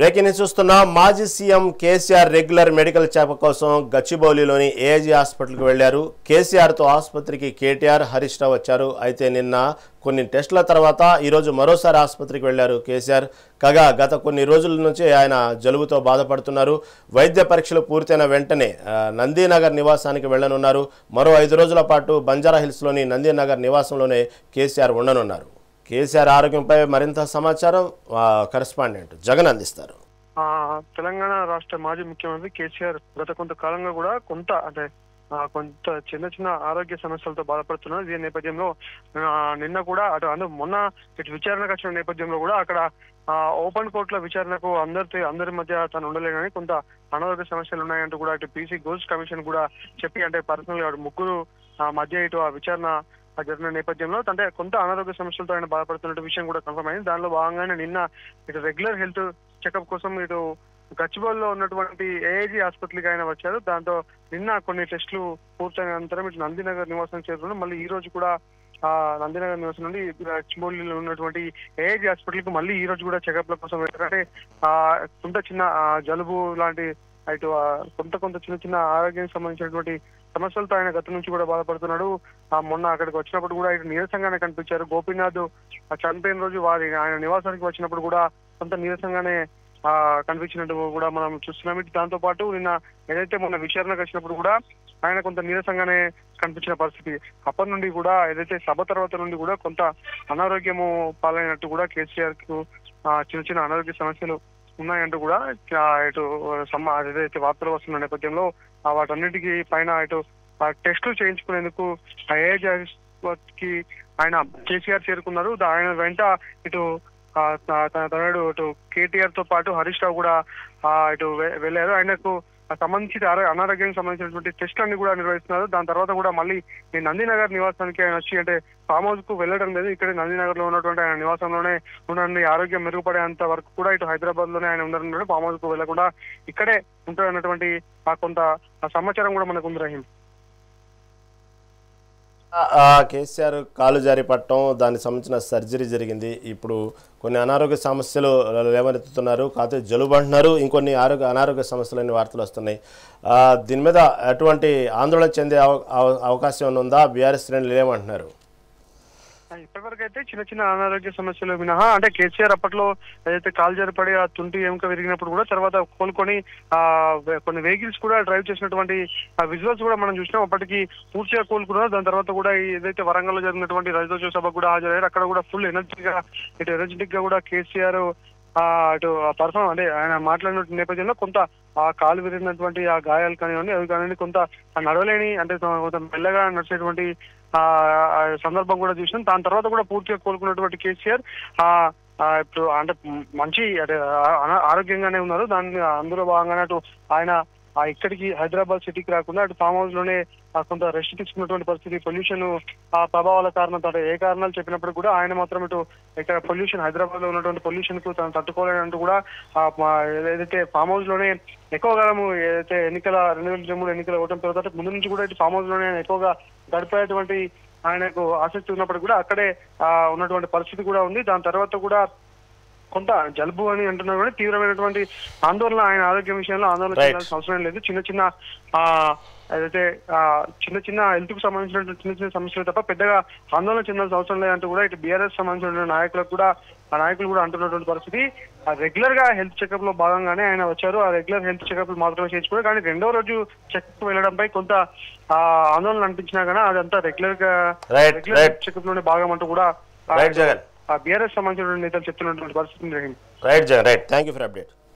Breaking news చూస్తున్నాం. మాజీ CM KCR regular medical checkup కోసం గచ్చిబౌలిలోని ఏఐజీ హాస్పిటల్కి వెళ్లారు. కేసీఆర్తో ఆసుపత్రికి కేటీఆర్, హరీష్ రావు వచ్చారు. అయితే నిన్న కొన్ని టెస్టుల తర్వాత ఈరోజు మరోసారి ఆసుపత్రికి వెళ్లారు కేసీఆర్. కాగా గత కొన్ని రోజుల నుంచి ఆయన జలుబుతో బాధపడుతున్నారు. వైద్య పరీక్షలు పూర్తయిన వెంటనే నందీనగర్ నివాసానికి వెళ్లనున్నారు. మరో 5 రోజుల పాటు బంజారాహిల్స్లోని నందీనగర్ నివాసంలోనే కేసీఆర్ ఉండనున్నారు. కేసీఆర్ ఆరోగ్యంపై మరింత సమాచారం కరెస్పాండెంట్ జగన్ అందిస్తారు. తెలంగాణ రాష్ట్ర మాజీ ముఖ్యమంత్రి కేసీఆర్ గత కొంతకాలంగా కూడా కొంత చిన్న ఆరోగ్య సమస్యలతో బాధపడుతున్నారు. దీని నేపథ్యంలో నిన్న కూడా మొన్న విచారణకు వచ్చిన నేపథ్యంలో కూడా అక్కడ ఓపెన్ కోర్టుల విచారణకు అందరి మధ్య తను ఉండలేనని కొంత అనారోగ్య సమస్యలు ఉన్నాయంటూ కూడా పీసీ గోల్స్ కమిషన్ కూడా చెప్పి పర్సనల్ ముగ్గురు మధ్య ఆ విచారణ జరిగిన నేపథ్యంలో కొంత అనారోగ్య సమస్యలతో ఆయన బాధపడుతున్న విషయం కూడా కన్ఫర్మ్ అయింది. దానిలో భాగంగానే నిన్న రెగ్యులర్ హెల్త్ చెకప్ కోసం గచ్చిబౌలిలో ఉన్నటువంటి ఏఐజీ హాస్పిటల్కి ఆయన వచ్చారు. దాంతో నిన్న కొన్ని టెస్టులు పూర్తయిన అనంతరం నందీనగర్ నివాసం చేరుకున్నారు. మళ్ళీ ఈ రోజు కూడా నందీనగర్ నివాసం నుండి గచ్చిబౌలిలో ఉన్నటువంటి ఏఐజీ హాస్పిటల్ కు మళ్ళీ ఈ రోజు కూడా చెకప్ల కోసం వెళ్ళారంటే కొంత చిన్న జలుబు లాంటి కొంత చిన్న ఆరోగ్యానికి సంబంధించినటువంటి సమస్యలతో ఆయన గత నుంచి కూడా బాధపడుతున్నాడు. మొన్న అక్కడికి వచ్చినప్పుడు కూడా నీరసంగానే కనిపించారు. గోపీనాథ్ చనిపోయిన రోజు ఆయన నివాసానికి వచ్చినప్పుడు కూడా కొంత నీరసంగానే కనిపించినట్టు కూడా మనం చూస్తున్నాం. దాంతో పాటు నిన్న ఏదైతే మొన్న విచారణకు వచ్చినప్పుడు కూడా ఆయన కొంత నీరసంగానే కనిపించిన పరిస్థితి. అప్పటి నుండి కూడా ఏదైతే సభ తర్వాత నుండి కూడా కొంత అనారోగ్యము పాలైనట్టు కూడా కేసీఆర్ కు చిన్న అనారోగ్య సమస్యలు ఉన్నాయంటూ కూడా ఏదైతే వార్తలు వస్తున్న నేపథ్యంలో వాటన్నిటికీ పైన టెస్టులు చేయించుకునేందుకు ఏఐజీ ఆయన కేసీఆర్ చేరుకున్నారు. ఆయన వెంట తనడు కేటీఆర్ తో పాటు హరీష్ రావు కూడా వెళ్ళారు. ఆయనకు సంబంధించి అనారోగ్యానికి సంబంధించినటువంటి టెస్టులన్నీ కూడా నిర్వహిస్తున్నారు. దాని తర్వాత కూడా మళ్ళీ ఈ నందీనగర్ నివాసానికి ఆయన వచ్చి ఫామ్ హౌస్ కు వెళ్ళడం లేదు. ఇక్కడ నందీనగర్ లో ఉన్నటువంటి ఆయన నివాసంలోనే ఉండండి, ఆరోగ్యం మెరుగుపడేంత వరకు కూడా హైదరాబాద్ లోనే ఆయన ఉండనున్నాడు. ఫామ్ హౌస్ కు వెళ్లకుండా ఇక్కడే ఉంటారన్నటువంటి కొంత సమాచారం కూడా మనకు ఉంది. రహీం, కేసీఆర్ కాలు జారి పట్టడం, దానికి సంబంధించిన సర్జరీ జరిగింది. ఇప్పుడు కొన్ని అనారోగ్య సమస్యలు లేవనెత్తుతున్నారు. కాకపోతే జలుబు అంటున్నారు, ఇంకొన్ని అనారోగ్య సమస్యలన్నీ వార్తలు వస్తున్నాయి. దీని మీద ఎటువంటి ఆందోళన చెందే అవకాశం ఉందా? బీఆర్ఎస్ శ్రేణులు ఏమంటున్నారు? ఇప్పటివరకు అయితే చిన్న అనారోగ్య సమస్యలు మినహా కేసీఆర్ అప్పట్లో ఏదైతే కాలు జారిపడి తుంటి ఎముక విరిగినప్పుడు కూడా తర్వాత కోలుకొని కొన్ని వెహికల్స్ కూడా డ్రైవ్ చేసినటువంటి విజువల్స్ కూడా మనం చూసినాం. అప్పటికి పూర్తిగా కోలుకున్నారు. దాని తర్వాత కూడా ఏదైతే వరంగల్ లో జరిగినటువంటి రైతోత్సవ సభకు కూడా హాజరయ్యారు. అక్కడ కూడా ఫుల్ ఎనర్జెటిక్ గా కూడా కేసీఆర్ పర్ఫార్మ్ ఆయన మాట్లాడిన నేపథ్యంలో కొంత కాలు విరిగినటువంటి గాయాలు కానివ్వండి, అవి కానివ్వండి, కొంత నడవలేని కొంత మెల్లగా నడిచేటువంటి సందర్భం కూడా చూసినాం. దాని తర్వాత కూడా పూర్తిగా కోలుకున్నటువంటి కేసీఆర్ ఇప్పుడు మంచి ఆరోగ్యంగానే ఉన్నారు. అందులో భాగంగానే ఆయన ఇక్కడికి హైదరాబాద్ సిటీకి రాకుండా ఫామ్ హౌస్ లోనే కొంత రెస్ట్ తీసుకున్నటువంటి పరిస్థితి. పొల్యూషన్ ప్రభావాల కారణంతో ఏ కారణాలు చెప్పినప్పుడు కూడా ఆయన మాత్రం ఇక్కడ పొల్యూషన్ హైదరాబాద్ లో ఉన్నటువంటి పొల్యూషన్ కు తను తట్టుకోలేనంటూ కూడా ఏదైతే ఫామ్ హౌస్ లోనే ఎక్కువ కాలము ఏదైతే 2023 ఎన్నికల ఓటమి తర్వాత ముందు నుంచి కూడా ఫామ్ హౌస్ లోనే ఎక్కువగా గడిపేటువంటి ఆయనకు ఆసక్తి ఉన్నప్పుడు కూడా అక్కడే ఉన్నటువంటి పరిస్థితి కూడా ఉంది. దాని తర్వాత కూడా కొంత జలుబు అని అంటున్నారు కానీ తీవ్రమైనటువంటి ఆందోళన, ఆయన ఆరోగ్యం విషయంలో ఆందోళన చేయాల్సిన అవసరం లేదు. చిన్న ఏదైతే చిన్న హెల్త్ కు సంబంధించిన చిన్న సమస్యలు తప్ప పెద్దగా ఆందోళన చెందాల్సిన అవసరం లేదంటూ కూడా బీఆర్ఎస్ సంబంధించిన నాయకులు కూడా అంటున్నటువంటి పరిస్థితి. రెగ్యులర్ గా హెల్త్ చెకప్ లో భాగంగానే ఆయన వచ్చారు. ఆ రెగ్యులర్ హెల్త్ చెకప్ మాత్రమే చేయించుకున్నారు. కానీ 2వ రోజు చెకప్ వెళ్ళడంపై కొంత ఆందోళన అనిపించినా కానీ అదంతా రెగ్యులర్ చెకప్ లోనే భాగం అంటూ కూడా బీఆర్ఎస్ సంబంధించిన నేతలు చెప్తున్నటువంటి పరిస్థితి. Right Jagan, right, thank you for update.